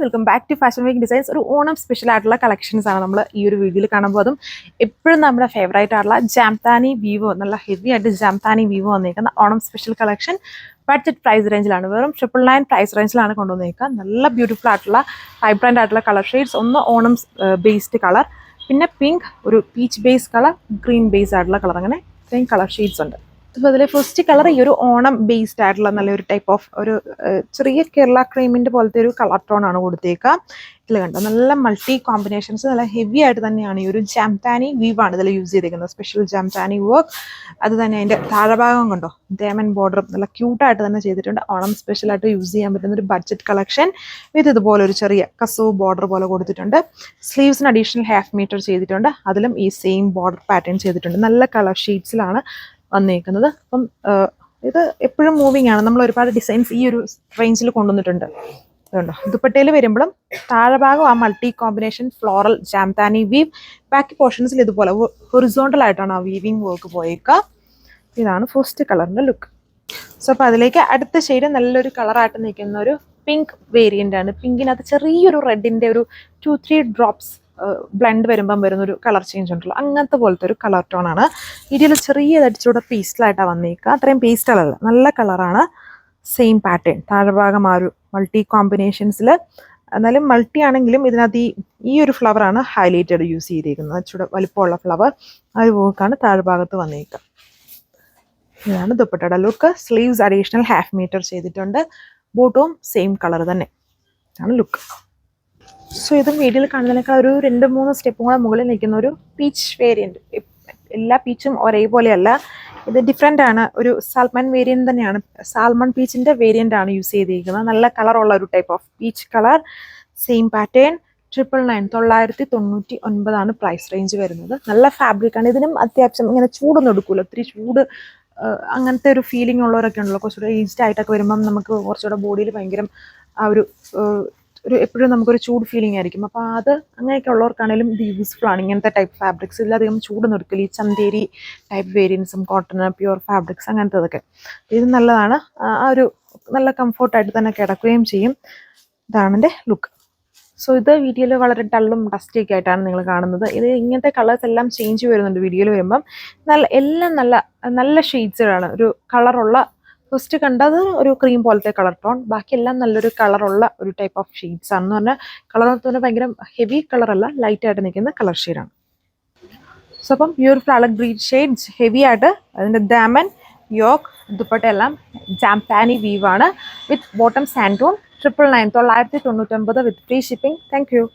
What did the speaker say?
Welcome back to fashion week designs. ഒരു Onam special ആയിട്ടുള്ള collections ആണ് നമ്മൾ ഈ ഒരു വീഡിയോയിൽ കാണുമ്പോൾ. അതും എപ്പോഴും നമ്മുടെ ഫേവറേറ്റ് ആയിട്ടുള്ള ജാംതാനി വീവോ, നല്ല ഹെവി ആയിട്ട് ജാംതാനി വീവോ വന്നിരിക്കുന്ന Onam special collection budget price റേഞ്ചിലാണ്. വെറും 999 പ്രൈസ് റേഞ്ചിലാണ് കൊണ്ടുവന്നിരിക്കുക. നല്ല ബ്യൂട്ടിഫുൾ ആയിട്ടുള്ള വൈബ്രൻ്റ് ആയിട്ടുള്ള കളർ ഷെയ്ഡ്സ്. ഒന്ന് ഓണം ബേസ്ഡ് കളർ, പിന്നെ പിങ്ക്, ഒരു peach base colour, green base ആയിട്ടുള്ള കളർ, അങ്ങനെ ഇത്രയും കളർ ഷെയ്ഡ്സ് ഉണ്ട്. അപ്പോൾ അതിലെ ഫസ്റ്റ് കളർ ഈ ഒരു ഓണം ബേസ്ഡ് ആയിട്ടുള്ള നല്ലൊരു ടൈപ്പ് ഓഫ് ഒരു ചെറിയ കേരള ക്രീമിൻ്റെ പോലത്തെ ഒരു കളർ ടോൺ ആണ് കൊടുത്തേക്കുക. ഇതിൽ കണ്ടോ നല്ല മൾട്ടി കോമ്പിനേഷൻസ്, നല്ല ഹെവി ആയിട്ട് തന്നെയാണ് ഈ ഒരു ജാംതാനി വീവാണ് ഇതിൽ യൂസ് ചെയ്തിരിക്കുന്നത്. Special Jamdani work. അത് തന്നെ അതിൻ്റെ താഴെഭാഗം കണ്ടോ ഡയമണ്ട് ബോർഡർ നല്ല ക്യൂട്ടായിട്ട് തന്നെ ചെയ്തിട്ടുണ്ട്. ഓണം സ്പെഷ്യലായിട്ട് യൂസ് ചെയ്യാൻ പറ്റുന്ന ഒരു ബഡ്ജറ്റ് കളക്ഷൻ വിത്ത് ഇതുപോലെ ഒരു ചെറിയ കസവ് ബോർഡർ പോലെ കൊടുത്തിട്ടുണ്ട്. സ്ലീവ്സിന് അഡീഷണൽ ഹാഫ് മീറ്റർ ചെയ്തിട്ടുണ്ട്. അതിലും ഈ സെയിം ബോർഡർ പാറ്റേൺ ചെയ്തിട്ടുണ്ട്. നല്ല കളർ ഷീറ്റ്സിലാണ് വന്നിരിക്കുന്നത്. അപ്പം ഇത് എപ്പോഴും മൂവിങ് ആണ്. നമ്മൾ ഒരുപാട് ഡിസൈൻസ് ഈ ഒരു റേഞ്ചിൽ കൊണ്ടുവന്നിട്ടുണ്ട്. അതുകൊണ്ടോ ദുപ്പട്ടയിൽ വരുമ്പോഴും താഴെഭാഗം ആ മൾട്ടി കോമ്പിനേഷൻ ഫ്ലോറൽ ജാംതാനി വീവ്. ബാക്കി പോർഷൻസിൽ ഇതുപോലെ ഹൊറിസോണ്ടൽ ആയിട്ടാണ് ആ വീവിങ് വർക്ക് പോയേക്കുക. ഇതാണ് ഫസ്റ്റ് കളറിൻ്റെ ലുക്ക്. സോ അപ്പോൾ അതിലേക്ക് അടുത്ത ഷെയ്ഡ് നല്ലൊരു കളറായിട്ട് നിൽക്കുന്ന ഒരു പിങ്ക് വേരിയൻ്റ് ആണ്. പിങ്കിനകത്ത് ചെറിയൊരു റെഡിൻ്റെ ഒരു 2-3 ഡ്രോപ്സ് ബ്ലെൻഡ് വരുമ്പം വരുന്നൊരു കളർ ചേഞ്ച് ഉണ്ടല്ലോ, അങ്ങനത്തെ പോലത്തെ ഒരു കളർ ടോണാണ്. ഇതിൽ ചെറിയതടിച്ചുകൂടെ പേസ്റ്റലായിട്ടാണ് വന്നിരിക്കുക. അത്രയും പേസ്റ്റലല്ല, നല്ല കളറാണ്. സെയിം പാറ്റേൺ താഴെഭാഗം ആ ഒരു മൾട്ടി കോമ്പിനേഷൻസിൽ. എന്നാലും മൾട്ടി ആണെങ്കിലും ഇതിനകത്ത് ഈ ഒരു ഫ്ലവറാണ് ഹൈലൈറ്റഡ് യൂസ് ചെയ്തിരിക്കുന്നത്. ഇച്ചിരി വലിപ്പമുള്ള ഫ്ലവർ, ആ ഒരു വർക്കാണ് താഴ്ഭാഗത്ത് വന്നിരിക്കുക. ഇതാണ് ദുപ്പട്ടയുടെ look. Sleeves additional half metre ചെയ്തിട്ടുണ്ട്. ബോട്ടവും സെയിം കളർ തന്നെ. ഇതാണ് ലുക്ക്. സോ ഇതും വീഡിയോയിൽ കാണുന്നതിനേക്കാൾ ഒരു 2-3 സ്റ്റെപ്പും കൂടെ മുകളിൽ നിൽക്കുന്ന ഒരു പീച്ച് വേരിയൻറ്റ്. എല്ലാ പീച്ചും ഒരേപോലെയല്ല, ഇത് ഡിഫറെൻ്റ് ആണ്. ഒരു സാൽമൺ വേരിയൻറ്റ് തന്നെയാണ്. സാൽമൺ പീച്ചിൻ്റെ വേരിയൻ്റ് ആണ് യൂസ് ചെയ്തിരിക്കുന്നത്. നല്ല കളറുള്ള ഒരു type of peach colour. Same pattern. 999 price range വരുന്നത്. നല്ല ഫാബ്രിക്കാണ്. ഇതിനും അത്യാവശ്യം ഇങ്ങനെ ചൂടൊന്നും എടുക്കില്ല. ഒത്തിരി ചൂട് അങ്ങനത്തെ ഒരു ഫീലിംഗ് ഉള്ളവരൊക്കെ ഉണ്ടല്ലോ, കുറച്ചുകൂടെ ഏജ്ഡ് ആയിട്ടൊക്കെ വരുമ്പം നമുക്ക് കുറച്ചുകൂടെ ബോഡിയിൽ ഭയങ്കര ആ ഒരു എപ്പോഴും നമുക്കൊരു ചൂട് ഫീലിംഗ് ആയിരിക്കും. അപ്പോൾ അത് അങ്ങനെയൊക്കെ ഉള്ളവർക്കാണെങ്കിലും ഇത് യൂസ്ഫുൾ ആണ്. ഇങ്ങനത്തെ ടൈപ്പ് ഫാബ്രിക്സ് ഇല്ലാധികം ചൂടൊന്നും എടുക്കില്ല. ഈ ചന്തേരി ടൈപ്പ് വേരിയൻസും കോട്ടൺ പ്യുവർ ഫാബ്രിക്സ് അങ്ങനത്തതൊക്കെ ഇത് നല്ലതാണ്. ആ ഒരു നല്ല കംഫോർട്ടായിട്ട് തന്നെ കിടക്കുകയും ചെയ്യും. ഇതാണ് എൻ്റെ ലുക്ക്. സോ ഇത് വീഡിയോയിൽ വളരെ ഡള്ളും ഡസ്റ്റിയൊക്കെ ആയിട്ടാണ് നിങ്ങൾ കാണുന്നത്. ഇത് ഇങ്ങനത്തെ കളേഴ്സ് എല്ലാം ചേഞ്ച് വരുന്നുണ്ട് വീഡിയോയിൽ വരുമ്പം. എല്ലാം നല്ല ഷെയ്ഡ്സുകളാണ്. ഒരു കളറുള്ള ഫസ്റ്റ് കണ്ടത് ഒരു ക്രീം പോലത്തെ കളർ ടോൺ, ബാക്കിയെല്ലാം നല്ലൊരു കളറുള്ള ഒരു ടൈപ്പ് ഓഫ് ഷെയ്ഡ്സ് ആണെന്ന് പറഞ്ഞാൽ കളർ തന്നെ ഭയങ്കര ഹെവി കളറല്ല, ലൈറ്റ് ആയിട്ട് നിൽക്കുന്ന കളർ ഷെയ്ഡാണ്. സോ അപ്പം pure flower green shades heavy ആയിട്ട് അതിൻ്റെ ദാമൻ യോക്ക് ദുപ്പട്ട എല്ലാം ജാംതാനി വീവാണ്. വിത്ത് ബോട്ടം സാൻഡൂൺ. 999 with free shipping. Thank U.